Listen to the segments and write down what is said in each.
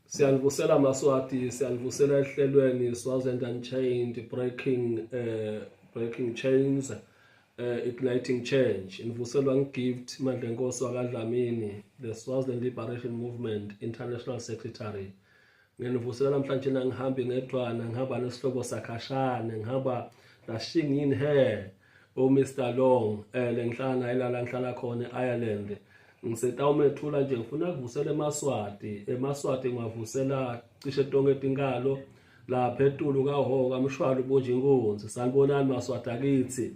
Siyanivusela Maswati, siyanivusela ehlelweni Swaziland Unchained, breaking chains, igniting change. Inivuselwa ngigift Madlenkosi wakwaDlamini, the Swaziland Liberation Movement International Secretary. Nginivusela namhlanje ngihambi ngedwana, ngihamba nesihlobo sakhashane, ngihamba la Shingin He, Mr. Long, lenhlana ilala ngihlala khona eIreland. Ngisetawumethula nje ngifuna ukuvusela eMaswati ngivusela cishe tonke tinkalo lapha etulu kahoka amshwalo ubunje inkunzi sanibonani Maswati akithi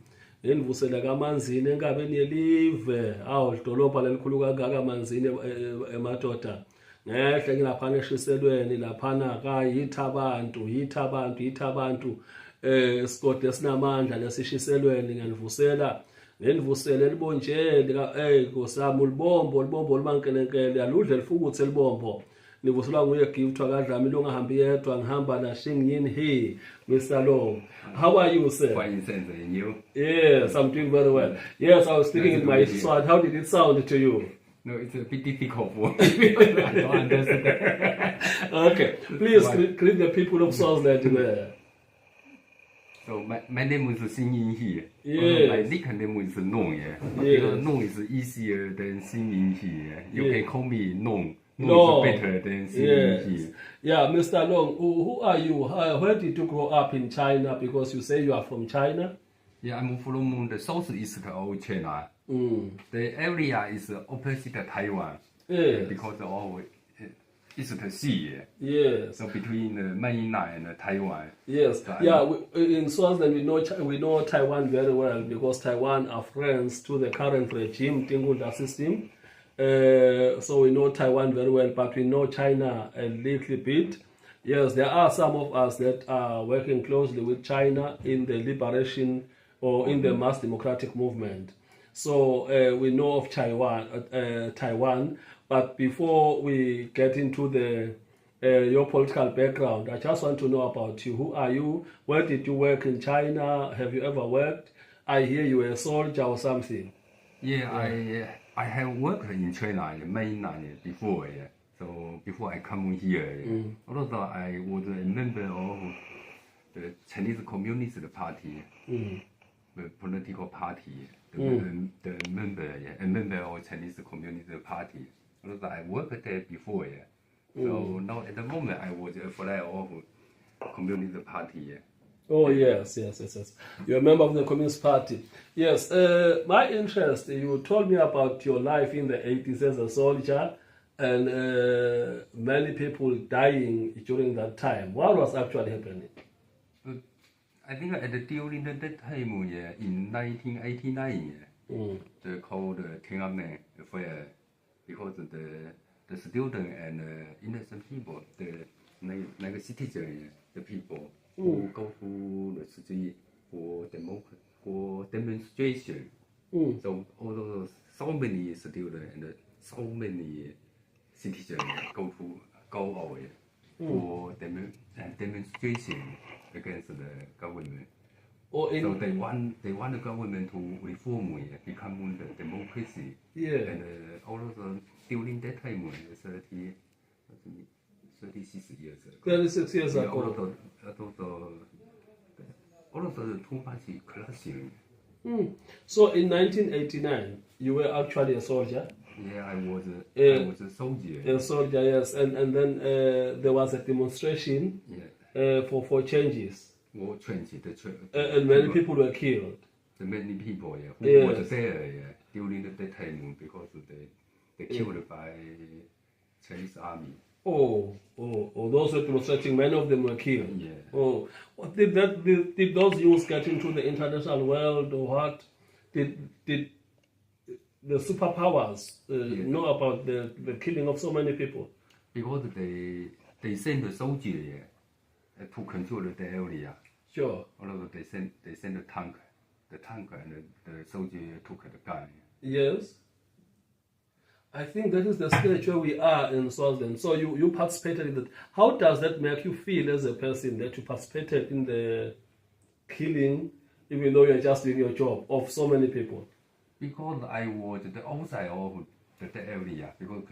nginivusela kaManzini enkabeni yelive lidolobha lelikhulu kangaka kaManzini emadoda ngehle ngilaphana eshiselweni laphana yithi abantu isikode esinamandla lesishiselweni ngiyanivusela ngenivusele libonjeli Nkosami ulibombo limankelekele aludle lifukuthe libombo nivuselwa nguye gift wakwaDlamini longahambi yedwa ngihamba na Shingin He, Mr. Long. How are you, sir? Fine, thanks. And you? Yes, I'm doing very well. Yes, I was speaking in my Swat. How did it sound to you? No, it's a bit difficult for me. I don't understand. Okay, please greet the people of Swaziland there. So my name is Xingyin He. Yes. My nickname is Nong. Yes. Because Nong is easier than Xingyin He. You can call me Nong. Nong Long. is better than Xingyin He. Yeah, Mr. Long, who are you? Where did you grow up in China? Because you say you are from China. Yeah, I'm from the southeast of China. The area is opposite Taiwan. Yes. Because of East Sea. Yes. So between mainland and Taiwan. Yes. In Swaziland we know Taiwan very well because Taiwan are friends to the current regime, Tingunda system. So we know Taiwan very well, but we know China a little bit. Yes, there are some of us that are working closely with China in the liberation or in the mass democratic movement. So we know of Taiwan, but before we get into your political background, I just want to know about you. Who are you? Where did you work in China? Have you ever worked? I hear you were a soldier or something. Yeah, I have worked in China, mainland before. So before I come here, although I was a member of the Chinese Communist Party, the political party, the member of Chinese Communist Party. Although I worked there before. So now at the moment I was a fly of Communist Party. Oh yes. You're a member of the Communist Party. Yes. My interest, you told me about your life in the 80s as a soldier and many people dying during that time. What was actually happening? I think during that time, in 1989, they called Tiananmen Affair because the student and innocent people, the citizens, the people who go to the street for demonstration. So although so many students and so many citizens go away for demonstration against the government. So they want the government to reform, become the democracy. Yeah. And also during that time, 36 years ago. 36 years ago. All of the two parties clashing. So in 1989, you were actually a soldier? Yeah, I was a soldier. A soldier, yes. And then there was a demonstration for changes. War change. And many people were killed. Many people, who was there during that time because they killed by Chinese army. Oh, those who were demonstrating, many of them were killed. Yeah. Oh, did those news get into the international world or what? Did the superpowers know about the killing of so many people? Because they sent the soldier to control the area. Sure. Although they sent the tank and the soldier took the gun. Yes. I think that is the stage where we are in Swaziland. So you participated in that. How does that make you feel as a person that you participated in the killing, even though you're just doing your job, of so many people? Because I was the outside of the area, because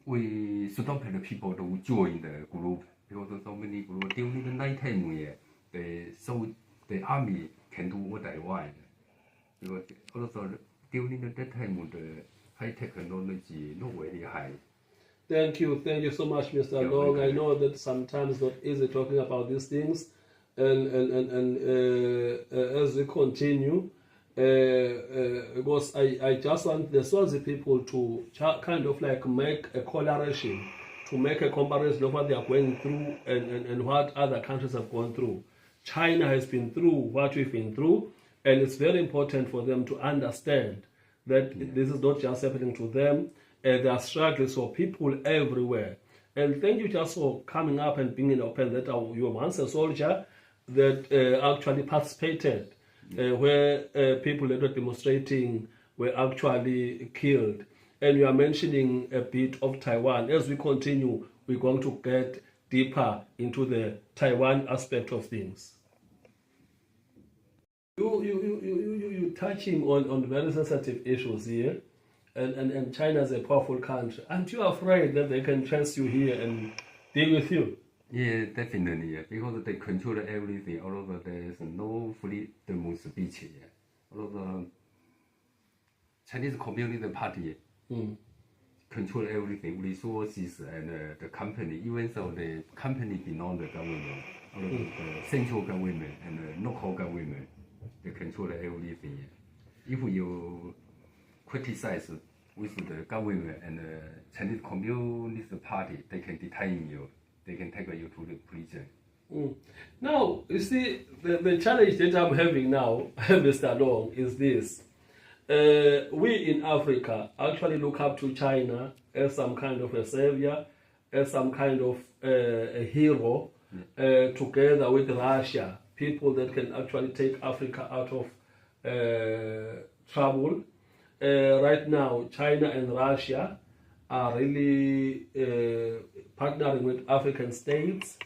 we stop the people to join the group, because so many groups during the night time, the army can do what I want. Because also during that time, the high technology not very high. Thank you so much, Mr. Long. I know that sometimes it's not easy talking about these things, and as we continue, because I just want the Swazi people to kind of like make a correlation, to make a comparison of what they are going through and what other countries have gone through. China has been through what we've been through, and it's very important for them to understand that this is not just happening to them. There are struggles for people everywhere. And thank you just for coming up and being open that you were once a soldier that actually participated, where people that were demonstrating were actually killed. And you are mentioning a bit of Taiwan. As we continue, we're going to get deeper into the Taiwan aspect of things. You're touching on very sensitive issues here. And China is a powerful country. Aren't you afraid that they can trace you here and deal with you? Yeah, definitely. Yeah. Because they control everything. Although there's no freedom of speech. Yeah. Although the Chinese Communist Party control everything, resources and the company. Even though the company belong to the government, although the central government and the local government, they control everything. Yeah. If you criticize with the government and the Chinese Communist Party, they can detain you. They can take you to the prison. Now, you see, the challenge that I'm having now, Mr. Long, is this. We in Africa actually look up to China as some kind of a savior, as some kind of a hero, together with Russia, people that can actually take Africa out of trouble. Right now, China and Russia are really partnering with African states.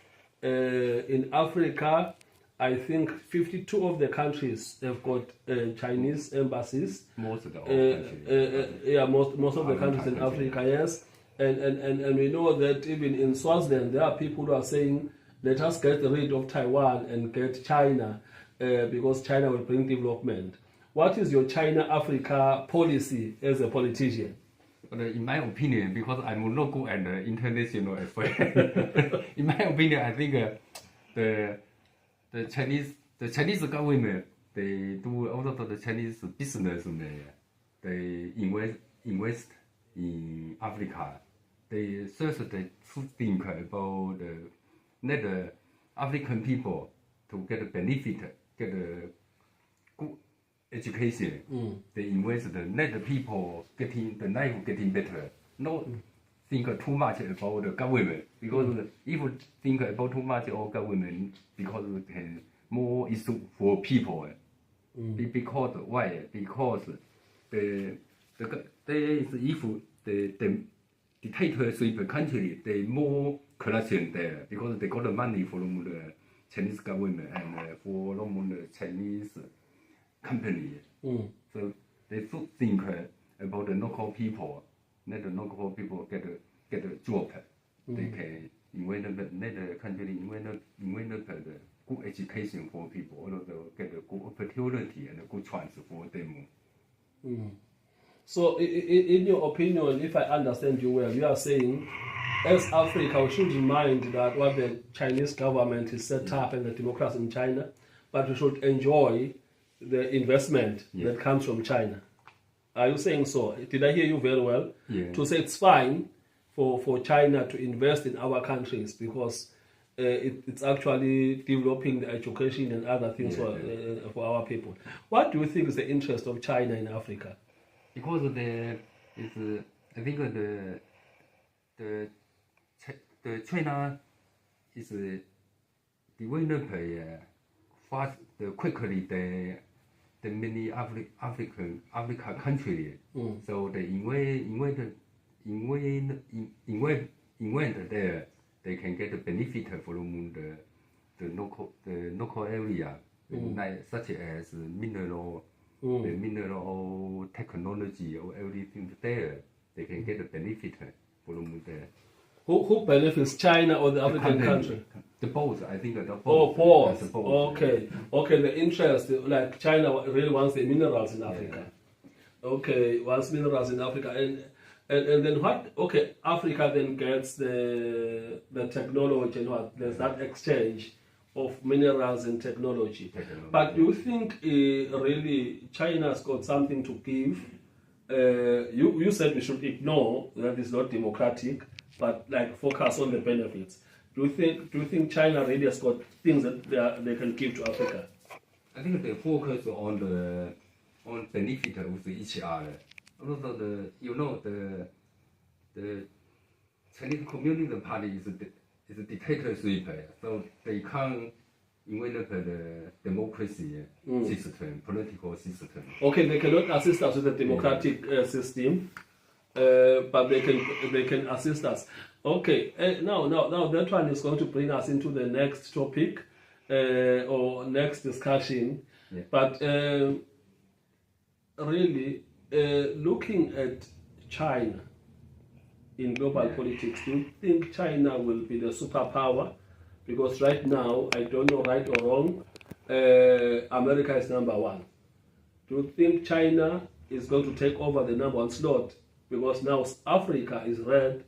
In Africa, I think 52 of the countries have got Chinese embassies. Most of the countries. Most of the countries in Africa, yes. And we know that even in Swaziland, there are people who are saying, let us get rid of Taiwan and get China, because China will bring development. What is your China-Africa policy as a politician? In my opinion, because I'm not good at the international affairs, in my opinion, I think the Chinese government, they do also the Chinese business, they invest in Africa. They search to think about let the African people to get a benefit, get a good education. They invest the let the people getting the life getting better. Not think too much about the government, because if you think about too much of government, because it can more issue for people. Because why? Because if the dictatorship country, they more corruption there, because they got the money from the Chinese government and from the Chinese company. So they should think about the local people. Let the local people get a job. They can invent the country invent the good education for people, also get a good opportunity and a good chance for them. So, in your opinion, if I understand you well, you are saying, as Africa, we should remind that what the Chinese government is set up and the democracy in China, but we should enjoy the investment that comes from China. Are you saying so? Did I hear you very well? Yeah. To say it's fine for China to invest in our countries because it's actually developing the education and other things for our people. What do you think is the interest of China in Africa? Because I think the China is developed fast quickly the many Africa country. So they invent there. They can get the benefit from the local area, like such as mineral the mineral or technology or everything there, they can get a benefit from the Who benefits, China or the African country? The both, I think the both. Oh, both. Both. Okay. Okay, the interest, like China really wants the minerals in Africa. Okay, wants minerals in Africa. And then what? Okay, Africa then gets the technology and what? There's that exchange of minerals and technology. But do you think really China's got something to give? You said we should ignore that it's not democratic, but like focus on the benefits. Do you think China really has got things that they can give to Africa? I think they focus on the benefit of each other. Also, the Chinese Communist Party is a dictatorship, so they can't invent the democracy system, political system. Okay, they cannot assist us with the democratic system, but they can assist us. Okay, now that one is going to bring us into the next topic or next discussion. Yeah. But really, looking at China in global politics, do you think China will be the superpower? Because right now, I don't know right or wrong, America is number one. Do you think China is going to take over the number one slot? Because now Africa is red,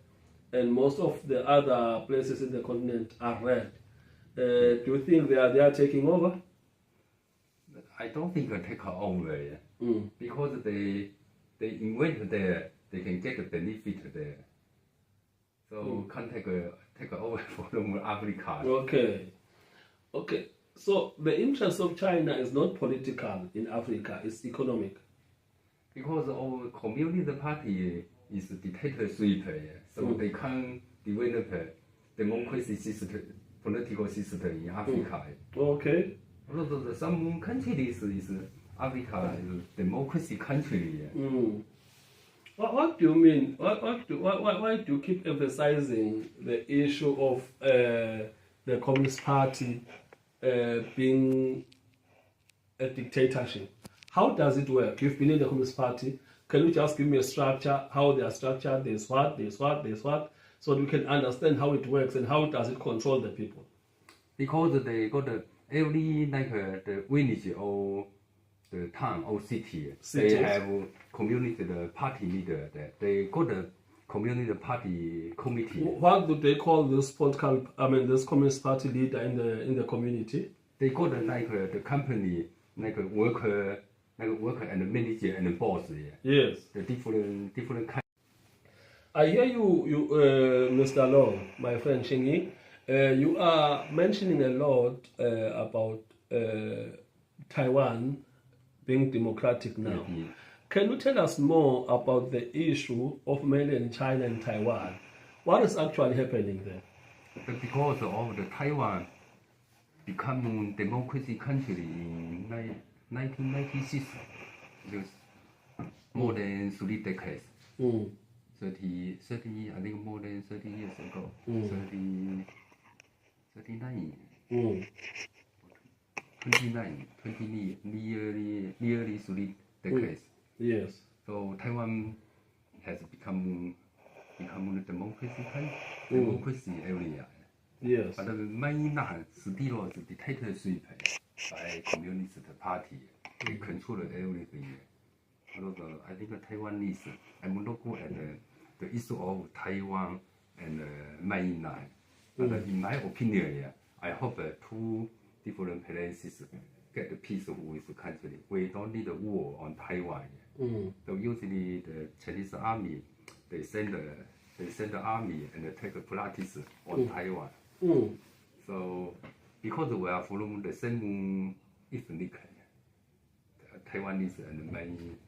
and most of the other places in the continent are red. Do you think they are taking over? I don't think they take over because they invent there, they can get a benefit there. So can't take over from Africa. Okay. So the interest of China is not political in Africa; it's economic. Because our Communist Party is a dictatorship, so they can't develop a democracy system, political system in Africa. Okay. Also, some countries is Africa is a democracy country. What do you mean? Why do you keep emphasizing the issue of the Communist Party being a dictatorship? How does it work? You've been in the Communist Party. Can you just give me a structure, how they are structured, there's what, so we can understand how it works and how does it control the people? Because they got every the village or the town or city, they have community party leader there. They got a community party committee. What do they call this this Communist Party leader in the community? They got the company worker and the manager and the boss. Yes. The different kind. I hear you, Mr. Long, my friend Shingi. You are mentioning a lot about Taiwan being democratic now. Can you tell us more about the issue of mainland China and Taiwan? What is actually happening there? Because of the Taiwan become democracy country in 1996, just more than 3 decades. 30, I think more than 30 years ago. 39. 29, nearly 3 decades. Yes. So Taiwan has become a democracy country, democracy area. Yes. But the mainland still is dictatorship by Communist Party. They control everything. Also, I think the Taiwanese, I'm not good at the issue of Taiwan and mainland. But in my opinion, I hope two different places get the peace with the country. We don't need a war on Taiwan. So usually the Chinese army, they send the army and take practice on Taiwan. So because we are from the same ethnic, Taiwanese and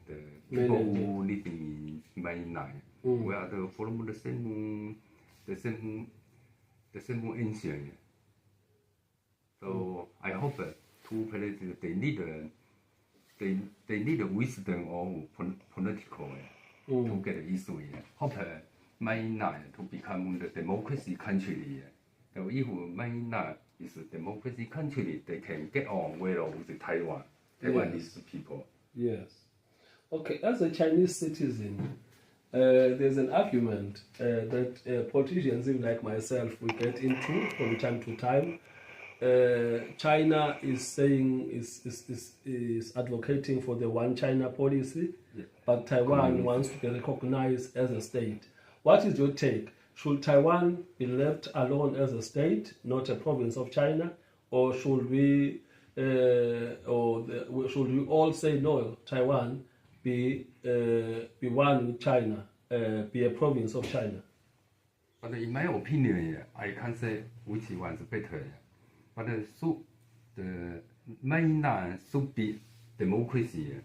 the people who live in mainland, we are from the same ancient. So I hope two places they need a wisdom of political to get the issue. Hope mainland to become the democracy country. So if mainland is a democracy country, they can get on well with the Taiwanese people. Yes. Okay, as a Chinese citizen, there's an argument that politicians, even like myself, we get into from time to time. China is saying is advocating for the one China policy, but Taiwan wants to be recognized as a state. What is your take? Should Taiwan be left alone as a state, not a province of China, or should we should we all say no? Taiwan be one with China, be a province of China? But in my opinion, I can't say which one is better. But the mainland should be democracy.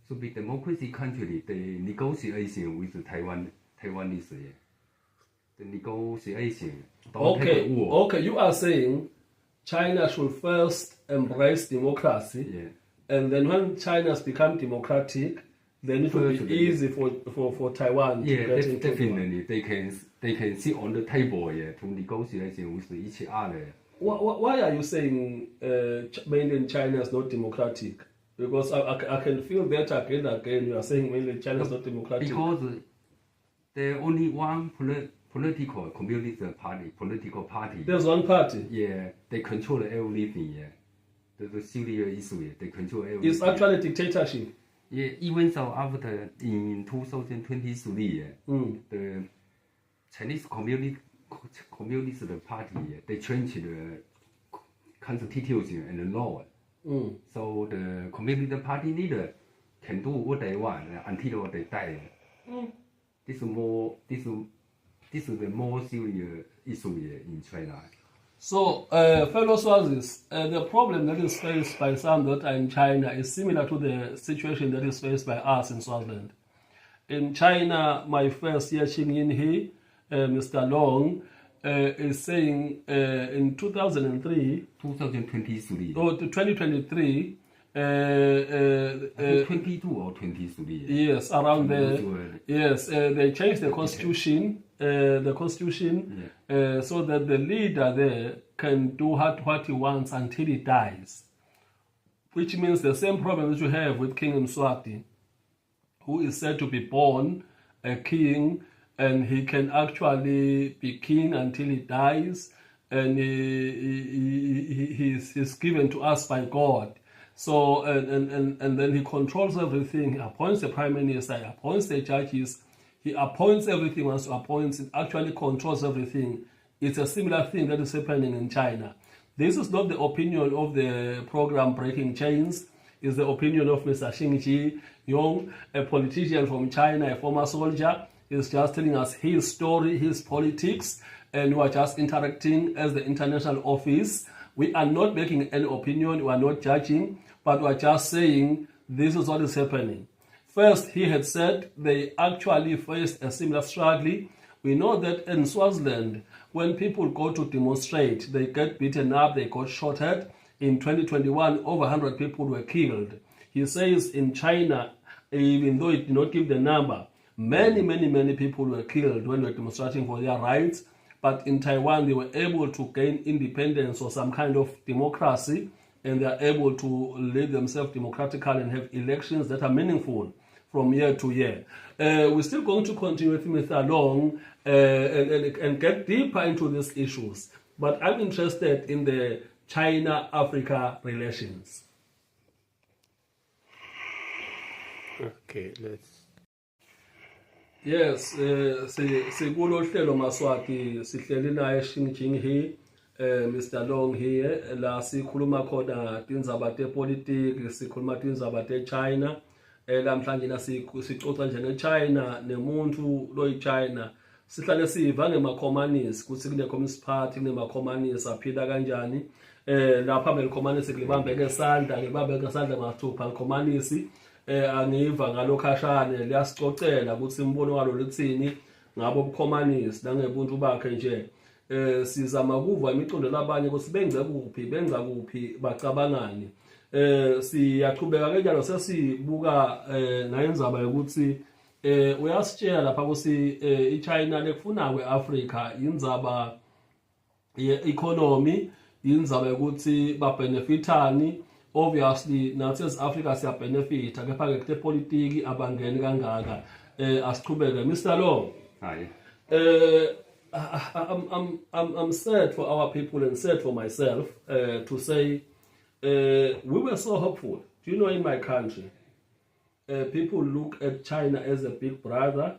Should be democracy country. The negotiation with Taiwanese. The negotiation. Okay. You are saying China should first embrace democracy, and then when China's become democratic, then it will be easy for Taiwan to get into. Definitely, they can sit on the table to negotiation with each other. Why are you saying mainland China is not democratic? Because I can feel that again. You are saying mainland China is not democratic. Because there only one political party. There's one party. Yeah, they control everything. The serious issue. They control everything. It's actually dictatorship. Yeah, even so, after in 2023, the Chinese Communist Party they changed the constitution and the law. So the Communist Party leader can do what they want until they die. This is the more serious issue in China. So, fellow Swazis, the problem that is faced by some that are in China is similar to the situation that is faced by us in Swaziland. In China, my first year Xingyin He, Mr. Long, is saying in 2023, or 2023, 22 or 23. Yes, around there. Yes, they changed the constitution. So that the leader there can do what he wants until he dies, which means the same problem that you have with King Mswati, who is said to be born a king, and he can actually be king until he dies, and he's given to us by God. So and then he controls everything. He appoints the prime minister, he appoints the judges. He appoints everything once he appoints, it actually controls everything. It's a similar thing that is happening in China. This is not the opinion of the program Breaking Chains. It's the opinion of Mr. Xingji Yong, a politician from China, a former soldier. He's just telling us his story, his politics, and we are just interacting as the international office. We are not making any opinion, we are not judging, but we are just saying this is what is happening. First, he had said they actually faced a similar struggle. We know that in Swaziland, when people go to demonstrate, they get beaten up, they got shot at. In 2021, over 100 people were killed. He says in China, even though it did not give the number, many people were killed when they were demonstrating for their rights. But in Taiwan, they were able to gain independence or some kind of democracy, and they are able to lead themselves democratically and have elections that are meaningful from year to year. We're still going to continue with Mr. Long and get deeper into these issues. But I'm interested in the China-Africa relations. Okay, let's. Yes, sikulo hlelo Maswati sihleli naye Xingjing He, Mr. Long here, la sikhuluma khona tindzaba tepolitiki, sikhuluma tindzaba te-China. Lamhlanje sixoxa nje nge-China nemuntu loyi-China. Sihlale siva ngema-communist, kuthi kune-communist party, kunema-communist aphila kanjani. Lapha meli-communist kulibambe ngesandla, ngibambe ngesandla mathupha communist. Angiva ngalokhashane liyasicocela ukuthi imbono walo lithini ngabo ubucommunist nangebuntu bakhe nje. Sizama kuva imicondo labanye ukuthi benza kuphi bacabangani. Siyaqhubeka kanjalo sesibuka ngayendzaba yokuthi uyasitshela lapha ukuthi iChina lekufuna kweAfrica indzaba ye-economy, indzaba yokuthi babenefitani obviously nathi as Africa siya benefit kepha ke kule politiki abangeni kangaka asiqhubeke Mr. Long. Aye. I'm sad for our people and sad for myself to say we were so hopeful. Do you know, in my country, people look at China as a big brother,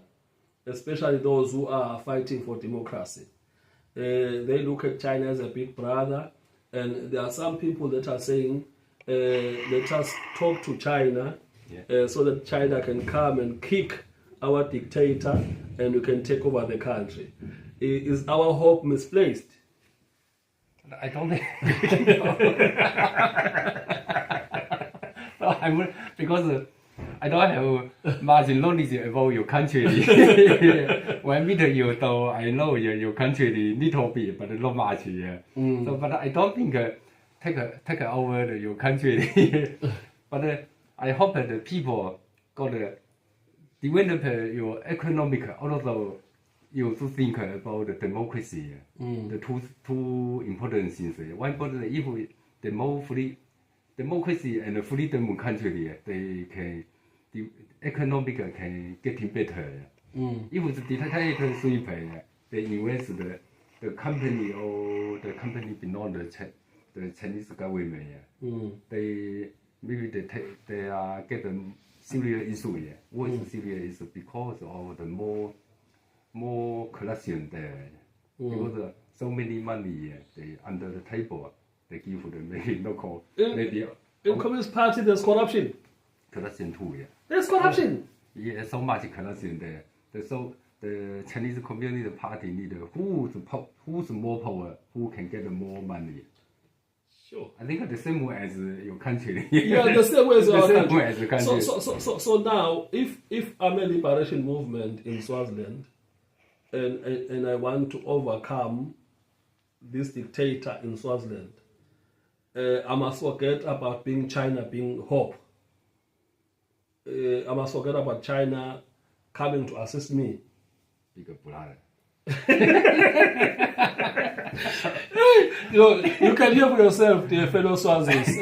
especially those who are fighting for democracy. They look at China as a big brother, and there are some people that are saying, let us talk to China so that China can come and kick our dictator and we can take over the country. Is our hope misplaced? I don't think. No, because I don't have much knowledge about your country. When I meet you, though, I know your country little bit, but not much. So, but I don't think take over your country. But I hope that the people got develop your economic, also you to think about the democracy. The two important things. One important, if the more free democracy and freedom country, they can the economic can getting better. If it's dictatorship, they invest the company or the company belong the Chinese government. They maybe they are get a serious issue. What is serious is because of the more corruption there. Because so many money they under the table they give the maybe local maybe in Communist Party there's corruption. Corruption too, There's corruption. Yeah, so much corruption there. So the Chinese Communist Party need who's more power, who can get more money. Sure. I think the same way as your country. Yeah, the same way as our same country. way as the country. So now, if I'm a liberation movement in Swaziland, and I want to overcome this dictator in Swaziland, I must forget about China being hope. I must forget about China coming to assist me. Bigger brother. You can hear for yourself, dear fellow Swazis.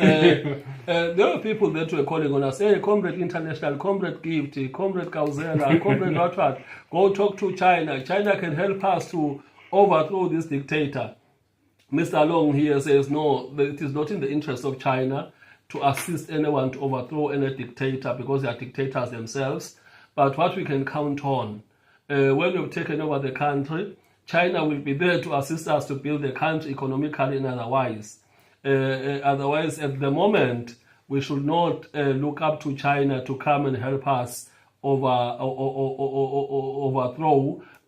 There were people that were calling on us, hey, Comrade International, Comrade Gift, Comrade Kauzela, Comrade Watwat, go talk to China. China can help us to overthrow this dictator. Mr. Long here says, no, it is not in the interest of China to assist anyone to overthrow any dictator because they are dictators themselves. But what we can count on, when we've taken over the country, China will be there to assist us to build the country economically and otherwise. Otherwise, at the moment, we should not look up to China to come and help us overthrow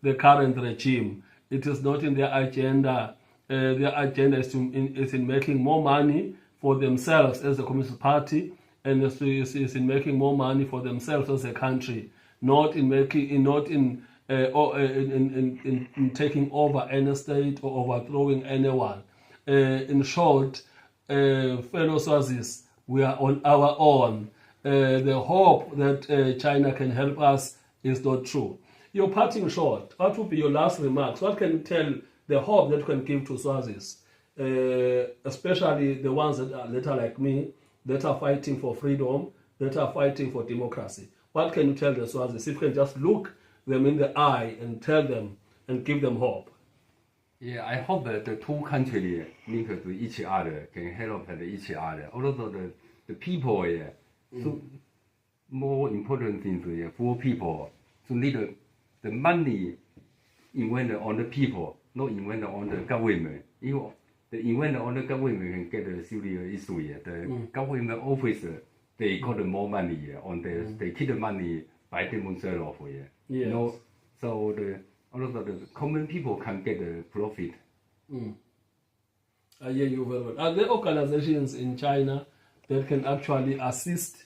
the current regime. It is not in their agenda. Their agenda is in making more money for themselves as a Communist Party, and is in making more money for themselves as a country, not in taking over any state or overthrowing anyone. In short, fellow Swazis, we are on our own. The hope that China can help us is not true. Your parting shot, what would be your last remarks? What can you tell the hope that you can give to Swazis, especially the ones that are like me, that are fighting for freedom, that are fighting for democracy? What can you tell the Swazis? If you can just look them in the eye and tell them and give them hope. Yeah, I hope that the two countries link to each other, can help each other. Also the people, so more important things for people to need the money invested on the people, not invested on the government. If the invested on the government can get a serious issue. The government officer they got more money on they keep the money by demonstrate of it. Yes. You know, so also the common people can get the profit. I hear you very well. Are there organizations in China that can actually assist,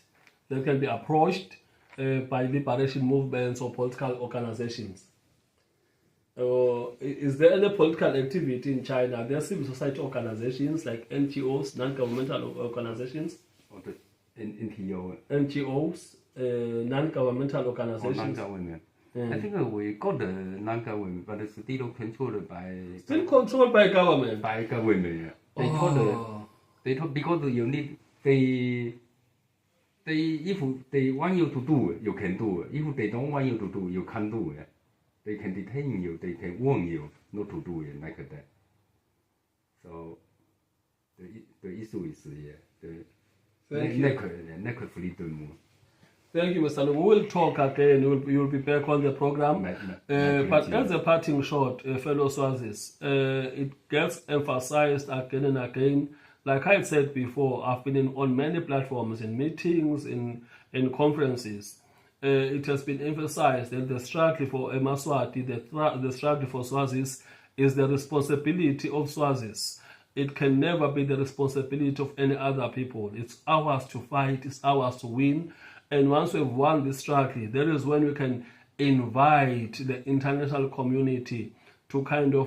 that can be approached by liberation movements or political organizations? Is there any political activity in China? Are there civil society organizations like NGOs, non-governmental organizations? Or the NGO. NGOs, non-governmental organizations. Non-government. I think we got the non-government, but it's still controlled by. Still controlled by government. By government. They told because you need if they want you to do, you can do. If they don't want you to do, you can't do it. They can detain you. They can warn you not to do it like that. So the issue is the lack of freedom. Thank you, Mr. Lu. We will talk again. You'll be back on the program. But as a parting shot, fellow Swazis, it gets emphasized again and again. Like I said before, I've been on many platforms, in meetings, in conferences. It has been emphasized that the struggle for Maswati, the struggle for Swazis, is the responsibility of Swazis. It can never be the responsibility of any other people. It's ours to fight. It's ours to win. And once we've won this struggle, that is when we can invite the international community to kind of